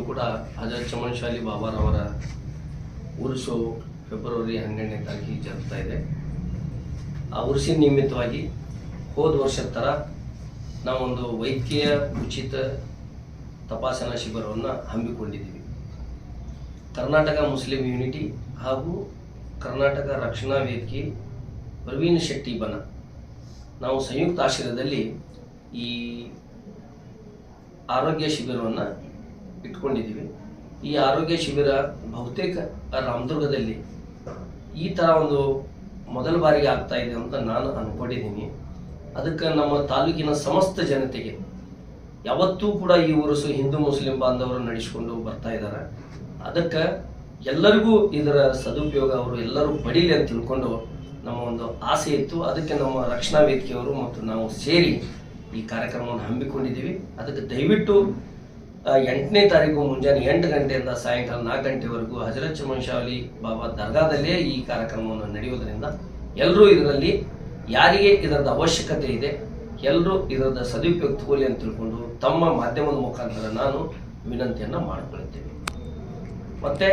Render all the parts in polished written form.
ಕೂಡ ಹಜರತ್ ಚಮನ್ ಬಾಬಾರವರ ಉರುಸು ಫೆಬ್ರವರಿ 12ನೇ ತಾರೀಕಿಗೆ ಜರುಗ್ತಾ ಇದೆ. ಆ ಉರುಸಿನ ನಿಮಿತ್ತವಾಗಿ ಹೋದ ವರ್ಷದ ಥರ ನಾವೊಂದು ವೈದ್ಯಕೀಯ ಉಚಿತ ತಪಾಸಣಾ ಶಿಬಿರವನ್ನು ಹಮ್ಮಿಕೊಂಡಿದ್ದೀವಿ. ಕರ್ನಾಟಕ ಮುಸ್ಲಿಂ ಯೂನಿಟಿ ಹಾಗೂ ಕರ್ನಾಟಕ ರಕ್ಷಣಾ ವೇದಿಕೆ ಪ್ರವೀಣ್ ಶೆಟ್ಟಿ ಬನ ನಾವು ಸಂಯುಕ್ತ ಆಶ್ರಯದಲ್ಲಿ ಈ ಆರೋಗ್ಯ ಶಿಬಿರವನ್ನು ಇಟ್ಕೊಂಡಿದ್ದೀವಿ. ಈ ಆರೋಗ್ಯ ಶಿಬಿರ ಬಹುತೇಕ ರಾಮದುರ್ಗದಲ್ಲಿ ಈ ಥರ ಒಂದು ಮೊದಲ ಬಾರಿಗೆ ಆಗ್ತಾ ಇದೆ ಅಂತ ನಾನು ಅಂದ್ಕೊಂಡಿದ್ದೀನಿ. ಅದಕ್ಕೆ ನಮ್ಮ ತಾಲೂಕಿನ ಸಮಸ್ತ ಜನತೆಗೆ ಯಾವತ್ತೂ ಕೂಡ ಈ ಉರುಸು ಹಿಂದೂ ಮುಸ್ಲಿಂ ಬಾಂಧವರು ನಡೆಸಿಕೊಂಡು ಬರ್ತಾ ಇದ್ದಾರೆ. ಅದಕ್ಕೆ ಎಲ್ಲರಿಗೂ ಇದರ ಸದುಪಯೋಗ ಅವರು ಎಲ್ಲರೂ ಪಡೀಲಿ ಅಂತ ತಿಳ್ಕೊಂಡು ನಮ್ಮ ಒಂದು ಆಸೆ ಇತ್ತು. ಅದಕ್ಕೆ ನಮ್ಮ ರಕ್ಷಣಾ ವೇದಿಕೆಯವರು ಮತ್ತು ನಾವು ಸೇರಿ ಈ ಕಾರ್ಯಕ್ರಮವನ್ನು ಹಮ್ಮಿಕೊಂಡಿದ್ದೀವಿ. ಅದಕ್ಕೆ ದಯವಿಟ್ಟು 8ನೇ ತಾರೀಕು ಮುಂಜಾನೆ 8 ಗಂಟೆಯಿಂದ ಸಾಯಂಕಾಲ 4 ಗಂಟೆವರೆಗೂ ಹಜರತ್ ಚಮನ್ ಬಾಬಾ ದರ್ಗಾದಲ್ಲೇ ಈ ಕಾರ್ಯಕ್ರಮವನ್ನು ನಡೆಯುವುದರಿಂದ ಎಲ್ಲರೂ ಇದರಲ್ಲಿ ಯಾರಿಗೆ ಇದರದ ಅವಶ್ಯಕತೆ ಇದೆ ಎಲ್ಲರೂ ಇದರದ ಸದುಪಯೋಗ ತಗೊಳ್ಳಿ ಅಂತ ತಿಳ್ಕೊಂಡು ತಮ್ಮ ಮಾಧ್ಯಮದ ಮುಖಾಂತರ ನಾನು ವಿನಂತಿಯನ್ನು ಮಾಡಿಕೊಳ್ಳುತ್ತೇನೆ. ಮತ್ತು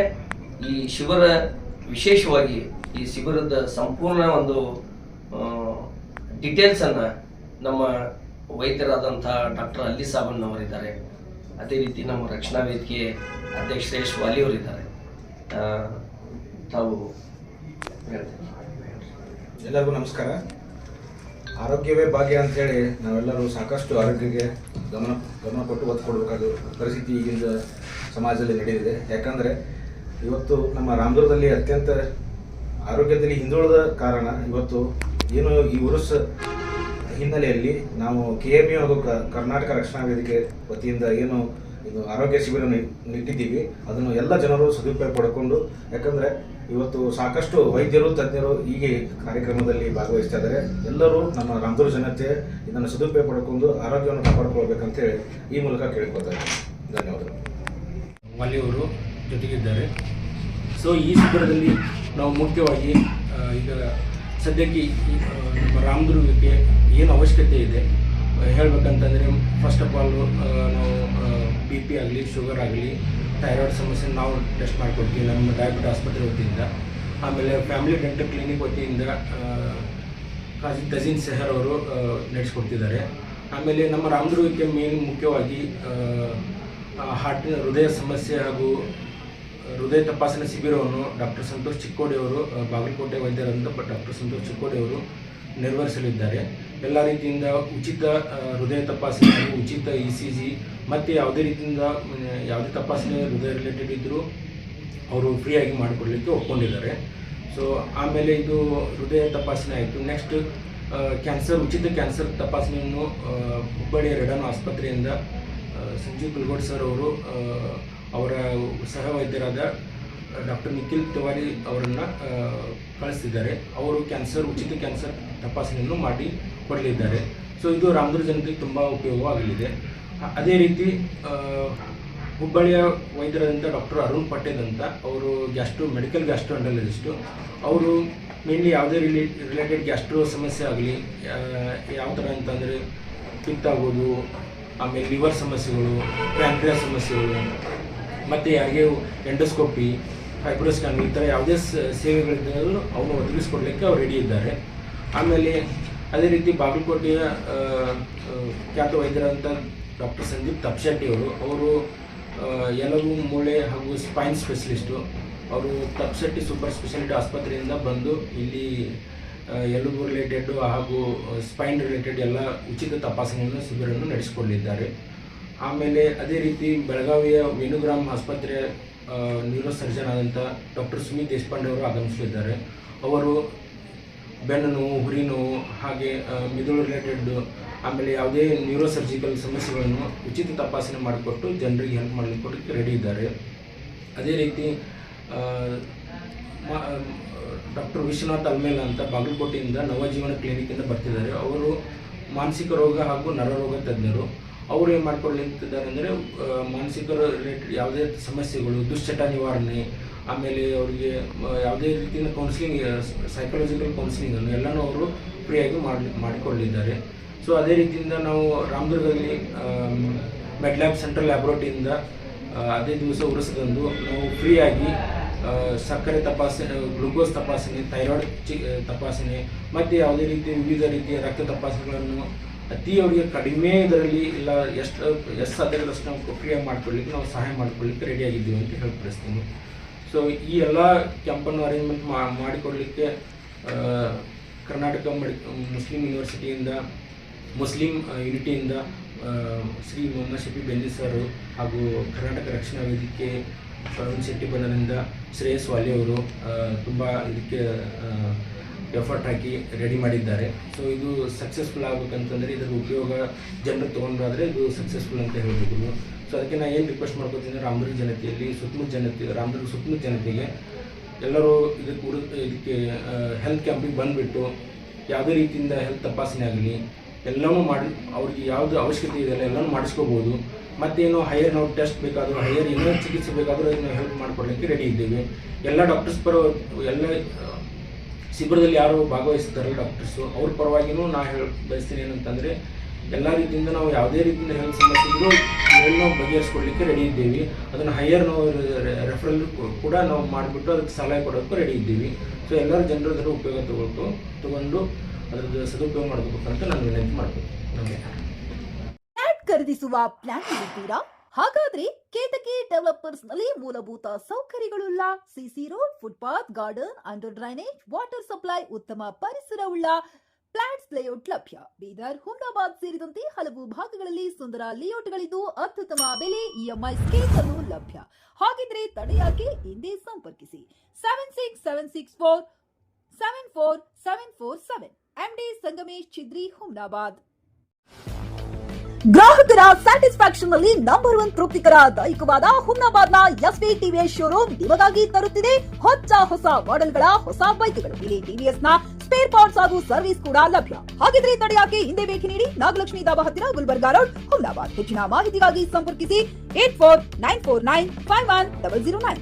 ಈ ಶಿಬಿರ ವಿಶೇಷವಾಗಿ ಈ ಶಿಬಿರದ ಸಂಪೂರ್ಣ ಒಂದು ಡೀಟೇಲ್ಸನ್ನು ನಮ್ಮ ವೈದ್ಯರಾದಂಥ ಡಾಕ್ಟರ್ ಅಲಿ ಸಾಬಣ್ಣವರಿದ್ದಾರೆ. ಅದೇ ರೀತಿ ನಮ್ಮ ರಕ್ಷಣಾ ವೇದಿಕೆ ಅಧ್ಯಕ್ಷ ಶ್ರೇಷ್ ವಾಲಿಯವರಿದ್ದಾರೆ. ತಾವು ಹೇಳ್ತೇನೆ. ಎಲ್ಲರಿಗೂ ನಮಸ್ಕಾರ. ಆರೋಗ್ಯವೇ ಭಾಗ್ಯ ಅಂಥೇಳಿ ನಾವೆಲ್ಲರೂ ಸಾಕಷ್ಟು ಆರೋಗ್ಯಕ್ಕೆ ಗಮನ ಕೊಟ್ಟು ಒತ್ತು ಕೊಡಬೇಕಾದ ಪರಿಸ್ಥಿತಿ ಈಗಿನ ಸಮಾಜದಲ್ಲಿ ನಡೆದಿದೆ. ಯಾಕಂದರೆ ಇವತ್ತು ನಮ್ಮ ರಾಮದುರ್ಗದಲ್ಲಿ ಅತ್ಯಂತ ಆರೋಗ್ಯದಲ್ಲಿ ಹಿಂದುಳಿದ ಕಾರಣ ಇವತ್ತು ಏನು ಈ ಉರುಸ್ ಹಿನ್ನೆಲೆಯಲ್ಲಿ ನಾವು KMU ಹಾಗೂ ಕರ್ನಾಟಕ ರಕ್ಷಣಾ ವೇದಿಕೆ ವತಿಯಿಂದ ಏನು ಇದು ಆರೋಗ್ಯ ಶಿಬಿರ ಇಟ್ಟಿದ್ದೀವಿ ಅದನ್ನು ಎಲ್ಲ ಜನರು ಸದುಪಯೋಗ ಪಡ್ಕೊಂಡು, ಯಾಕಂದರೆ ಇವತ್ತು ಸಾಕಷ್ಟು ವೈದ್ಯರು ತಜ್ಞರು ಹೀಗೆ ಕಾರ್ಯಕ್ರಮದಲ್ಲಿ ಭಾಗವಹಿಸ್ತಾ ಇದ್ದಾರೆ. ಎಲ್ಲರೂ ನಮ್ಮ ರಾಮದುರ್ಗ ಜನತೆ ಇದನ್ನು ಸದುಪಯೋಗ ಪಡ್ಕೊಂಡು ಆರೋಗ್ಯವನ್ನು ಕಾಪಾಡ್ಕೊಳ್ಬೇಕಂತೇಳಿ ಈ ಮೂಲಕ ಕೇಳ್ಕೊಳ್ತಾ ಇದ್ದಾರೆ. ಧನ್ಯವಾದಗಳು. ವಾಲಿಯವರು ಜೊತೆಗಿದ್ದಾರೆ. ಸೊ ಈ ಶಿಬಿರದಲ್ಲಿ ನಾವು ಮುಖ್ಯವಾಗಿ ಈಗ ಸದ್ಯಕ್ಕೆ ನಮ್ಮ ರಾಮದುರ್ಗಕ್ಕೆ ಏನು ಅವಶ್ಯಕತೆ ಇದೆ ಹೇಳಬೇಕಂತಂದರೆ, ಫಸ್ಟ್ ಆಫ್ ಆಲ್ ನಾವು BP ಆಗಲಿ, ಶುಗರ್ ಆಗಲಿ, ಥೈರಾಯ್ಡ್ ಸಮಸ್ಯೆ ನಾವು ಟೆಸ್ಟ್ ಮಾಡಿಕೊಡ್ತೀವಿ ನಮ್ಮ ಡಯಾಬಿಟಿಸ್ ಆಸ್ಪತ್ರೆ ವತಿಯಿಂದ. ಆಮೇಲೆ ಫ್ಯಾಮಿಲಿ ಡೆಂಟಲ್ ಕ್ಲಿನಿಕ್ ವತಿಯಿಂದ ಕಾಜಿ ತಜೀನ್ ಸೆಹರ್ ಅವರು ನಡೆಸ್ಕೊಡ್ತಿದ್ದಾರೆ. ಆಮೇಲೆ ನಮ್ಮ ರಾಮದುರ್ಗಕ್ಕೆ ಮೇನ್ ಮುಖ್ಯವಾಗಿ ಹಾರ್ಟಿನ ಹೃದಯ ಸಮಸ್ಯೆ ಹಾಗೂ ಹೃದಯ ತಪಾಸಣೆ ಶಿಬಿರವನ್ನು ಡಾಕ್ಟರ್ ಸಂತೋಷ್ ಚಿಕ್ಕೋಡಿ ಅವರು, ಬಾಗಲಕೋಟೆ ವೈದ್ಯರಾದಂಥ ಡಾಕ್ಟರ್ ಸಂತೋಷ್ ಚಿಕ್ಕೋಡಿ ಅವರು ನಿರ್ವಹಿಸಲಿದ್ದಾರೆ. ಎಲ್ಲ ರೀತಿಯಿಂದ ಉಚಿತ ಹೃದಯ ತಪಾಸಣೆ ಹಾಗೂ ಉಚಿತ ECG ಮತ್ತು ಯಾವುದೇ ರೀತಿಯಿಂದ ಯಾವುದೇ ತಪಾಸಣೆ ಹೃದಯ ರಿಲೇಟೆಡ್ ಇದ್ದರೂ ಅವರು ಫ್ರೀಯಾಗಿ ಮಾಡಿಕೊಡ್ಲಿಕ್ಕೆ ಒಪ್ಕೊಂಡಿದ್ದಾರೆ. ಸೊ ಆಮೇಲೆ ಇದು ಹೃದಯ ತಪಾಸಣೆ ಆಯಿತು. ನೆಕ್ಸ್ಟ್ ಉಚಿತ ಕ್ಯಾನ್ಸರ್ ತಪಾಸಣೆಯನ್ನು ಹುಬ್ಬಳ್ಳಿಯ ರೆಡಾನ್ ಆಸ್ಪತ್ರೆಯಿಂದ ಸಂಜೀವ್ ಕುಲ್ಗೋಡ್ ಸರ್ ಅವರು ಅವರ ಸಹ ವೈದ್ಯರಾದ ಡಾಕ್ಟರ್ ನಿಖಿಲ್ ತಿವಾರಿ ಅವರನ್ನು ಕಳಿಸ್ತಿದ್ದಾರೆ. ಅವರು ಉಚಿತ ಕ್ಯಾನ್ಸರ್ ತಪಾಸಣೆಯನ್ನು ಮಾಡಿ ಕೊಡಲಿದ್ದಾರೆ. ಸೊ ಇದು ರಾಮದುರ್ಗ ಜನತೆಗೆ ತುಂಬ ಉಪಯೋಗವಾಗಲಿದೆ. ಅದೇ ರೀತಿ ಹುಬ್ಬಳ್ಳಿಯ ವೈದ್ಯರಾದಂಥ ಡಾಕ್ಟರ್ ಅರುಣ್ ಪಟೇಲ್ ಅಂತ, ಅವರು ಮೆಡಿಕಲ್ ಗ್ಯಾಸ್ಟ್ರೋಎಂಟರಾಲಜಿಸ್ಟು. ಅವರು ಮೇನ್ಲಿ ಯಾವುದೇ ರಿಲೇಟೆಡ್ ಗ್ಯಾಸ್ಟ್ರೋ ಸಮಸ್ಯೆ ಆಗಲಿ, ಯಾವ ಥರ ಅಂತಂದರೆ ಪಿತ್ತ ಆಗೋದು, ಆಮೇಲೆ ಲಿವರ್ ಸಮಸ್ಯೆಗಳು, ಪ್ಯಾಂಕ್ರಿಯಾಸ್ ಸಮಸ್ಯೆಗಳು, ಮತ್ತು ಯಾರಿಗೆ ಎಂಡೋಸ್ಕೋಪಿ, ಫೈಬ್ರೋಸ್ಕ್ಯಾನ್ ಈ ಥರ ಯಾವುದೇ ಸೇವೆಗಳಿದ್ದರೂ ಅವನು ಒದಗಿಸ್ಕೊಡ್ಲಿಕ್ಕೆ ಅವ್ರು ರೆಡಿ ಇದ್ದಾರೆ. ಆಮೇಲೆ ಅದೇ ರೀತಿ ಬಾಗಲಕೋಟೆಯ ಖ್ಯಾತ ವೈದ್ಯರಾದಂಥ ಡಾಕ್ಟರ್ ಸಂದೀಪ್ ತಪ್ಶೆಟ್ಟಿ ಅವರು ಎಲುಬು, ಮೂಳೆ ಹಾಗೂ ಸ್ಪೈನ್ ಸ್ಪೆಷಲಿಸ್ಟು. ಅವರು ತಪ್ಶೆಟ್ಟಿ ಸೂಪರ್ ಸ್ಪೆಷಾಲಿಟಿ ಆಸ್ಪತ್ರೆಯಿಂದ ಬಂದು ಇಲ್ಲಿ ಎಲುಬು ರಿಲೇಟೆಡ್ಡು ಹಾಗೂ ಸ್ಪೈನ್ ರಿಲೇಟೆಡ್ ಎಲ್ಲ ಉಚಿತ ತಪಾಸಣೆಯನ್ನು ಶಿಬಿರವನ್ನು ನಡೆಸಿಕೊಳ್ಳಿದ್ದಾರೆ. ಆಮೇಲೆ ಅದೇ ರೀತಿ ಬೆಳಗಾವಿಯ ವೇಣುಗ್ರಾಮ್ ಆಸ್ಪತ್ರೆಯ ನ್ಯೂರೋ ಸರ್ಜನ್ ಆದಂಥ ಡಾಕ್ಟರ್ ಸುಮಿತ್ ದೇಶಪಾಂಡೆ ಅವರು ಆಗಮಿಸಲಿದ್ದಾರೆ. ಅವರು ಬೆನ್ನು ನೋವು, ಹುರಿ ನೋವು, ಹಾಗೆ ಮಿದುಳು ರಿಲೇಟೆಡ್ ಆಮೇಲೆ ಯಾವುದೇ ನ್ಯೂರೋ ಸರ್ಜಿಕಲ್ ಸಮಸ್ಯೆಗಳನ್ನು ಉಚಿತ ತಪಾಸಣೆ ಮಾಡಿಕೊಟ್ಟು ಜನರಿಗೆ ಹೆಲ್ಪ್ ಮಾಡಲಿಕ್ಕೆ ರೆಡಿ ಇದ್ದಾರೆ. ಅದೇ ರೀತಿ ಡಾಕ್ಟರ್ ವಿಶ್ವನಾಥ್ ಅಲ್ಮೇಲ ಅಂತ ಬಾಗಲಕೋಟೆಯಿಂದ ನವಜೀವನ ಕ್ಲಿನಿಕ್ಕಿಂದ ಬರ್ತಿದ್ದಾರೆ. ಅವರು ಮಾನಸಿಕ ರೋಗ ಹಾಗೂ ನರರೋಗ ತಜ್ಞರು. ಅವರು ಏನು ಮಾಡ್ಕೊಳ್ಳಿದ್ದಾರೆ ಅಂದರೆ ಮಾನಸಿಕ ರಿಲೇಟೆಡ್ ಯಾವುದೇ ಸಮಸ್ಯೆಗಳು, ದುಶ್ಚಟ ನಿವಾರಣೆ, ಆಮೇಲೆ ಅವರಿಗೆ ಯಾವುದೇ ರೀತಿಯ ಕೌನ್ಸಿಲಿಂಗ್, ಸೈಕಾಲಜಿಕಲ್ ಕೌನ್ಸಿಲಿಂಗನ್ನು ಎಲ್ಲನೂ ಅವರು ಫ್ರೀಯಾಗಿ ಮಾಡಿಕೊಳ್ಳಿದ್ದಾರೆ. ಸೊ ಅದೇ ರೀತಿಯಿಂದ ನಾವು ರಾಮದುರ್ಗದಲ್ಲಿ ಮೆಡ್ಲ್ಯಾಬ್ ಸೆಂಟ್ರಲ್ ಲ್ಯಾಬ್ರೋಟರಿಯಿಂದ ಅದೇ ದಿವಸ ಉರುಸದಂದು ನಾವು ಫ್ರೀಯಾಗಿ ಸಕ್ಕರೆ ತಪಾಸಣೆ, ಗ್ಲೂಕೋಸ್ ತಪಾಸಣೆ, ಥೈರಾಯ್ಡ್ ತಪಾಸಣೆ ಮತ್ತು ಯಾವುದೇ ರೀತಿಯ ವಿವಿಧ ರೀತಿಯ ರಕ್ತ ತಪಾಸಣೆಗಳನ್ನು ಅತಿ ಅವರಿಗೆ ಕಡಿಮೆ ಇದರಲ್ಲಿ ಇಲ್ಲ ಎಷ್ಟು ಸಾಧ್ಯದಷ್ಟು ನಾವು ಫ್ರೀಯಾಗಿ ಮಾಡ್ಕೊಳ್ಳಿಕ್ಕೆ ನಾವು ಸಹಾಯ ಮಾಡ್ಕೊಳ್ಳಿಕ್ಕೆ ರೆಡಿಯಾಗಿದ್ದೀವಿ ಅಂತ ಹೇಳ್ಪಡಿಸ್ತೀನಿ. ಸೊ ಈ ಎಲ್ಲ ಕ್ಯಾಂಪನ್ನು ಅರೇಂಜ್ಮೆಂಟ್ ಮಾಡಿಕೊಡಲಿಕ್ಕೆ ಕರ್ನಾಟಕ ಮುಸ್ಲಿಂ ಯೂನಿವರ್ಸಿಟಿಯಿಂದ, ಮುಸ್ಲಿಂ ಯೂನಿಟಿಯಿಂದ ಶ್ರೀ ಮೊಹಮ್ಮದ್ ಶಫಿ ಬೆಂದಿ ಸರ್ ಹಾಗೂ ಕರ್ನಾಟಕ ರಕ್ಷಣಾ ವೇದಿಕೆ ಪ್ರವೀಣ್ ಶೆಟ್ಟಿ ಬಂದರಿಂದ ಶ್ರೇಯಸ್ ವಾಲಿ ಅವರು ತುಂಬ ಇದಕ್ಕೆ ಎಫರ್ಟ್ ಹಾಕಿ ರೆಡಿ ಮಾಡಿದ್ದಾರೆ. ಸೊ ಇದು ಸಕ್ಸಸ್ಫುಲ್ ಆಗಬೇಕಂತಂದರೆ ಇದರ ಉಪಯೋಗ ಜನರು ತೊಗೊಂಡ್ರಾದರೆ ಇದು ಸಕ್ಸಸ್ಫುಲ್ ಅಂತ ಹೇಳ್ಬೋದು. ಸೊ ಅದಕ್ಕೆ ನಾನು ಏನು ರಿಕ್ವೆಸ್ಟ್ ಮಾಡ್ಕೊತೀನಿ, ರಾಮದುರ್ಗ ಜನತೆಯಲ್ಲಿ ರಾಮದುರ್ಗ ಸುತ್ತಮುತ್ತ ಜನತೆಗೆ ಎಲ್ಲರೂ ಇದಕ್ಕೆ ಹೆಲ್ತ್ ಕ್ಯಾಂಪಿಗೆ ಬಂದುಬಿಟ್ಟು ಯಾವುದೇ ರೀತಿಯಿಂದ ಹೆಲ್ತ್ ತಪಾಸಣೆ ಆಗಲಿ ಎಲ್ಲವೂ ಮಾಡಿ ಅವ್ರಿಗೆ ಯಾವುದು ಅವಶ್ಯಕತೆ ಇದೆಯಲ್ಲ ಎಲ್ಲನೂ ಮಾಡಿಸ್ಕೋಬೋದು. ಮತ್ತೇನು ಹೈಯರ್ ನಾವು ಟೆಸ್ಟ್ ಬೇಕಾದರೂ ಹೈಯರ್ ಏನೋ ಚಿಕಿತ್ಸೆ ಬೇಕಾದರೂ ಅದನ್ನು ಹೆಲ್ಪ್ ಮಾಡಿಕೊಡ್ಲಿಕ್ಕೆ ರೆಡಿ ಇದ್ದೇವೆ. ಎಲ್ಲ ಡಾಕ್ಟರ್ಸ್ ಎಲ್ಲ ಶಿಬಿರದಲ್ಲಿ ಯಾರು ಭಾಗವಹಿಸ್ತಾರಲ್ಲ ಡಾಕ್ಟರ್ಸು ಅವ್ರ ಪರವಾಗಿಯೂ ನಾನು ಬಯಸ್ತೀನಿ ಏನಂತಂದರೆ ಎಲ್ಲ ರೀತಿಯಿಂದ ನಾವು ಯಾವುದೇ ರೀತಿಯಿಂದ ಹೆಲ್ತ್ ಸಮಸ್ಯೆ ಇದ್ದರೂ ನಾವು ಬಗೆಹರಿಸ್ಕೊಡ್ಲಿಕ್ಕೆ ರೆಡಿ ಇದ್ದೀವಿ. ಅದನ್ನು ಹೈಯರ್ ನಾವು ರೆಫರಲ್ ಕೂಡ ನಾವು ಮಾಡಿಬಿಟ್ಟು ಅದಕ್ಕೆ ಸಲಹೆ ಕೊಡೋಕ್ಕೂ ರೆಡಿ ಇದ್ದೀವಿ. ಸೊ ಎಲ್ಲರೂ ಜನರು ಅದರ ಉಪಯೋಗ ತಗೊಂಡು ಅದರದ್ದು ಸದುಪಯೋಗ ಮಾಡಬೇಕಂತ ನಾನು ವಿನಂತಿ ಮಾಡ್ತೀನಿ. ನಮಗೆ ಖರೀದಿಸುವ ಪ್ಲಾನ್ ಇದ್ದೀರಾ? ಹಾಗಾದ್ರೆ ಕೇತಕಿ ಡೆವಲಪರ್ಸ್ ನಲ್ಲಿ ಮೂಲಭೂತ ಸೌಕರ್ಯಗಳುಳ್ಳ CC road, footpath, garden, under drainage, water supply, ಉತ್ತಮ ಪರಿಸರವುಳ್ಳ ಫ್ಲಾಟ್ಸ್ ಲೇಔಟ್ ಲಭ್ಯ. ಬೀದರ್, ಹುಮ್ನಾಬಾದ್ ಸೇರಿದಂತೆ ಹಲವು ಭಾಗಗಳಲ್ಲಿ ಸುಂದರ ಲೇಔಟ್ಗಳಿದ್ದು ಅತ್ಯುತ್ತಮ ಬೆಲೆ, ಇಎಂಐ ಸ್ಕೀಮ್ಸ್ ಅನ್ನು ಲಭ್ಯ. ಹಾಗಿದ್ರೆ ತಡೆಯಾಕೆ? ಹಿಂದೆ ಸಂಪರ್ಕಿಸಿ 7676474747 ಎಂಡಿ ಸಂಗಮೇಶ್ ಚಿದ್ರಿ, ಹುಮ್ನಾಬಾದ್. ಗ್ರಾಹಕರ ಸ್ಯಾಟಿಸ್ಫ್ಯಾಕ್ಷನ್ ನಲ್ಲಿ ನಂಬರ್ 1 ತೃಪ್ತಿಕರ ದೈಹಿಕವಾದ ಹುಮ್ನಾಬಾದ್ನ ಎಸ್ವಿ ಟಿವಿಎಸ್ ಶೋರೂಮ್ ನಿಮಗಾಗಿ ತರುತ್ತಿದೆ ಹೊಸ ಮಾಡೆಲ್ಗಳ ಹೊಸ ಬೈಕ್ಗಳು. ಇಲ್ಲಿ ಟಿವಿಎಸ್ ನ ಸ್ಪೇರ್ ಪಾರ್ಟ್ಸ್ ಹಾಗೂ ಸರ್ವಿಸ್ ಕೂಡ ಲಭ್ಯ. ಹಾಗಿದ್ರೆ ತಡೆಯಾಕೆ? ಹಿಂದೆ ಭೇಟಿ ನೀಡಿ ನಾಗಲಕ್ಷ್ಮಿ ದಾಬಾ ಹತ್ತಿರ, ಗುಲ್ಬರ್ಗಾ ರೋಡ್, ಹುಮ್ನಾಬಾದ್. ಹೆಚ್ಚಿನ ಮಾಹಿತಿಗಾಗಿ ಸಂಪರ್ಕಿಸಿ 8494951009.